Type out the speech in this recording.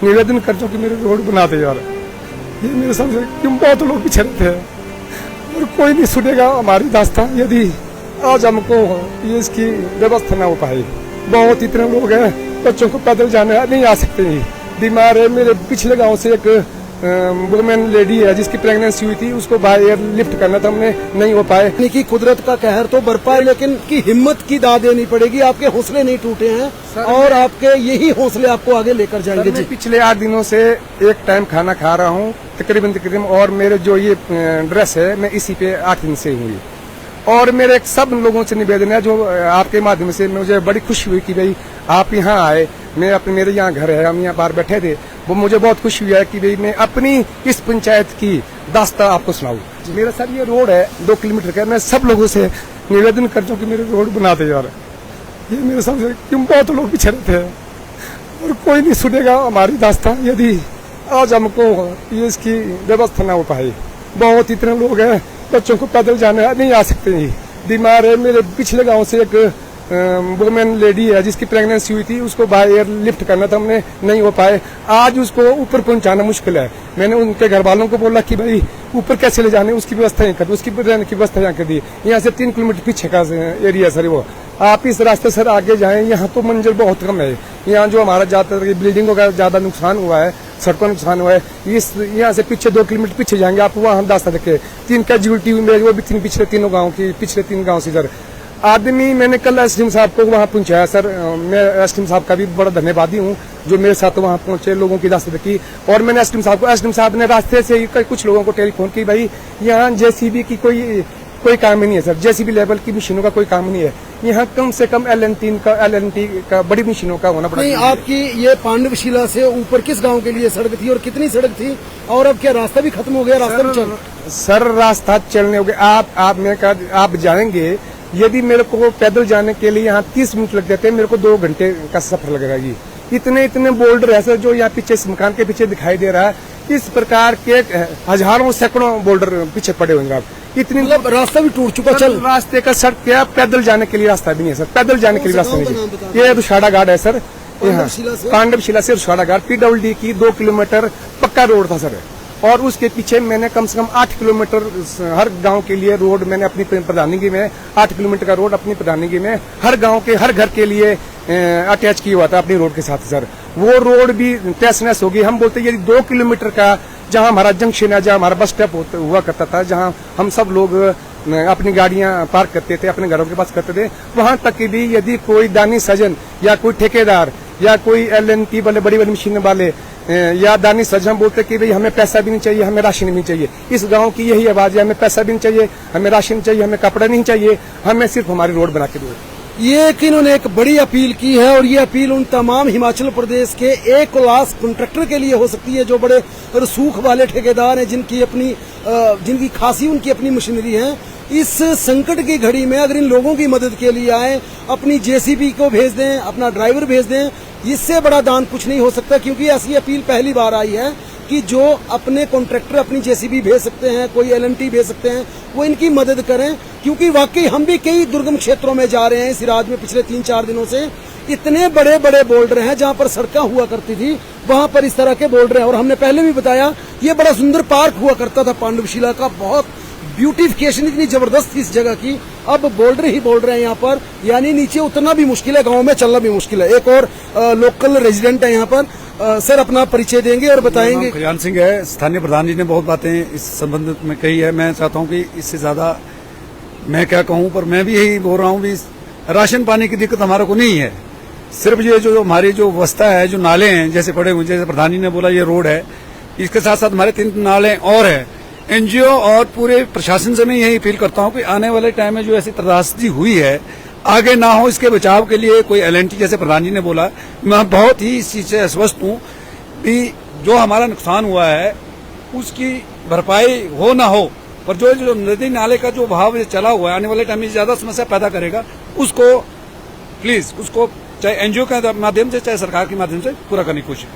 निवेदन करता हूँ कि मेरे रोड बनाते यार। ये मेरे सामने क्यों बहुत लोग पीछे रहते हैं और कोई नहीं सुनेगा हमारी दास्तान यदि आज हमको ये इसकी व्यवस्था ना हो पाए। बहुत इतने लोग हैं, बच्चों को पैदल जाने नहीं आ सकते, बीमार है। मेरे पिछले गांव से एक वुमेन लेडी है जिसकी प्रेगनेंसी हुई थी, उसको बाय एयर लिफ्ट करना था, हमने नहीं हो पाए। कि कुदरत का कहर तो बरपा है, लेकिन की हिम्मत की दाद देनी पड़ेगी। आपके हौसले नहीं टूटे हैं और आपके यही हौसले आपको आगे लेकर जाएंगे। मैं पिछले 8 दिनों से एक टाइम खाना खा रहा हूँ तकरीबन, और मेरे जो ये ड्रेस है मैं इसी पे 8 दिन से हुई। और मेरे सब लोगों से निवेदन है, जो आपके माध्यम से मुझे बड़ी खुशी हुई कि भाई आप यहाँ आए। मैं अपने मेरे यहाँ घर है, हम यहाँ बाहर बैठे थे, वो मुझे बहुत खुशी हुई है कि भाई मैं अपनी इस पंचायत की दास्तां आपको सुनाऊं। मेरा सर ये रोड है 2 किलोमीटर का, मैं सब लोगों से निवेदन करता हूँ कि मेरे रोड बनाते यार। ये मेरे सामने क्यों बहुत लोग पीछे रहते हैं और कोई नहीं सुनेगा हमारी दास्तां यदि आज हमको ये इसकी व्यवस्था ना हो पाए। बहुत इतने लोग हैं, बच्चों को पैदल जाने नहीं आ सकते, बीमार है। मेरे पिछले गांव से एक वुमेन लेडी है जिसकी प्रेगनेंसी हुई थी, उसको बाय एयर लिफ्ट करना था, हमने नहीं हो पाए। आज उसको ऊपर पहुंचाना मुश्किल है। मैंने उनके घर वालों को बोला कि भाई ऊपर कैसे ले जाने, उसकी व्यवस्था यहाँ कर, उसकी रहने की व्यवस्था यहाँ कर दी। यहाँ से 3 किलोमीटर पीछे का एरिया सर, वो आप इस रास्ते सर आगे जाएं, यहाँ तो मंजिल बहुत कम है। यहाँ जो हमारा ज्यादातर बिल्डिंगों का ज्यादा नुकसान हुआ है, सड़कों नुकसान हुआ है, इस यहाँ से पीछे 2 किलोमीटर पीछे जाएंगे आप, वहाँ रास्ता देखे 3 कैजुअलिटी हुई मेरी, वो भी पिछले 3 गाँव की, पिछले 3 गाँव से सर आदमी। मैंने कल एसडीएम साहब को वहाँ पहुंचाया सर, मैं एसडीएम साहब का भी बड़ा धन्यवादी हूँ जो मेरे साथ वहाँ पहुंचे, लोगों की रास्ते देखी। और मैंने एसडीएम साहब ने रास्ते से कुछ लोगों को टेलीफोन की, भाई यहाँ जेसीबी की कोई काम ही नहीं है सर, जेसीबी लेवल की मशीनों का कोई काम नहीं है। यहाँ कम से कम एलएनटी का बड़ी मशीनों का होना पड़ा। आपकी ये पांडवशिला से ऊपर किस गांव के लिए सड़क थी और कितनी सड़क थी, और अब क्या रास्ता भी खत्म हो गया? रास्ता सर रास्ता चलने हो गया। आप जाएंगे, यदि मेरे को पैदल जाने के लिए यहाँ 30 मिनट लग जाते हैं, मेरे को 2 घंटे का सफर लगेगा। ये इतने बोल्डर है सर जो यहाँ पीछे इस मकान के पीछे दिखाई दे रहा है। इस प्रकार के हजारों सैकड़ों बोल्डर पीछे पड़े होंगे। आप इतनी मतलब रास्ता भी टूट चुका। चल रास्ते का सड़क क्या, पैदल जाने के लिए रास्ता भी नहीं है सर, पैदल जाने के लिए रास्ता नहीं है। ये रुशाड़ा घाट है सर, पांडवशिला से रुशाड़ा घाट, PWD की 2 किलोमीटर पक्का रोड था सर। और उसके पीछे मैंने कम से कम 8 किलोमीटर हर गांव के लिए रोड मैंने अपनी प्रधानगी में 8 किलोमीटर का रोड अपनी प्रधानगी में हर गांव के हर घर के लिए अटैच किया हुआ था अपनी रोड के साथ सर। वो रोड भी तहस नहस होगी। हम बोलते यदि 2 किलोमीटर का जहां हमारा जंक्शन है, जहां हमारा बस स्टॉप हुआ करता था, जहां हम सब लोग अपनी गाड़ियां पार्क करते थे, अपने घरों के पास करते थे, वहां तक भी यदि कोई दानी सजन या कोई ठेकेदार या कोई LNT वाले बड़ी मशीन वाले या दानी सजन बोलते कि भाई हमें पैसा भी नहीं चाहिए, हमें राशन भी नहीं चाहिए। इस गांव की यही आवाज है, हमें पैसा भी नहीं चाहिए, हमें राशन चाहिए, हमें कपड़ा नहीं चाहिए, हमें सिर्फ हमारी रोड बना के दो। ये कि इन्होंने एक बड़ी अपील की है, और ये अपील उन तमाम हिमाचल प्रदेश के A क्लास कॉन्ट्रैक्टर के लिए हो सकती है जो बड़े रसूख वाले ठेकेदार हैं, जिनकी खासी उनकी अपनी मशीनरी है। इस संकट की घड़ी में अगर इन लोगों की मदद के लिए आए, अपनी JCB को भेज दें, अपना ड्राइवर भेज दें, इससे बड़ा दान कुछ नहीं हो सकता। क्योंकि ऐसी अपील पहली बार आई है कि जो अपने कॉन्ट्रैक्टर अपनी JCB भेज सकते हैं, कोई LNT भेज सकते हैं, वो इनकी मदद करें। क्योंकि वाकई हम भी कई दुर्गम क्षेत्रों में जा रहे हैं इस राज्य में पिछले 3-4 दिनों से। इतने बड़े बड़े बोल्डर हैं जहां पर सड़कें हुआ करती थी, वहां पर इस तरह के बोल्डर हैं। और हमने पहले भी बताया ये बड़ा सुंदर पार्क हुआ करता था पांडवशिला का, बहुत ब्यूटिफिकेशन इतनी जबरदस्त थी इस जगह की। अब बोल्डर ही बोल्डर है यहाँ पर, यानी नीचे उतरना भी मुश्किल है, गांव में चलना भी मुश्किल है। एक और लोकल रेजिडेंट है यहाँ पर, सर अपना परिचय देंगे और बताएंगे। कल्याण सिंह है। स्थानीय प्रधान जी ने बहुत बातें इस संबंध में कही है। मैं चाहता हूँ कि इससे ज्यादा मैं क्या कहूँ, पर मैं भी यही बोल रहा हूँ कि राशन पानी की दिक्कत हमारे को नहीं है। सिर्फ ये जो हमारी जो व्यवस्था है, जो नाले हैं जैसे पड़े हुए, जैसे प्रधान जी ने बोला ये रोड है, इसके साथ साथ हमारे 3 नाले और है। NGO और पूरे प्रशासन से मैं यही अपील करता हूँ कि आने वाले टाइम में जो ऐसी त्रासदी हुई है आगे ना हो, इसके बचाव के लिए कोई LNT जैसे प्रधान जी ने बोला, मैं बहुत ही इस चीज से आश्वस्त हूँ कि जो हमारा नुकसान हुआ है उसकी भरपाई हो ना हो, पर जो नदी नाले का जो भाव चला हुआ है आने वाले टाइम में ज्यादा समस्या पैदा करेगा, उसको प्लीज उसको चाहे NGO के माध्यम से चाहे सरकार के माध्यम से पूरा करने की कोशिश करें।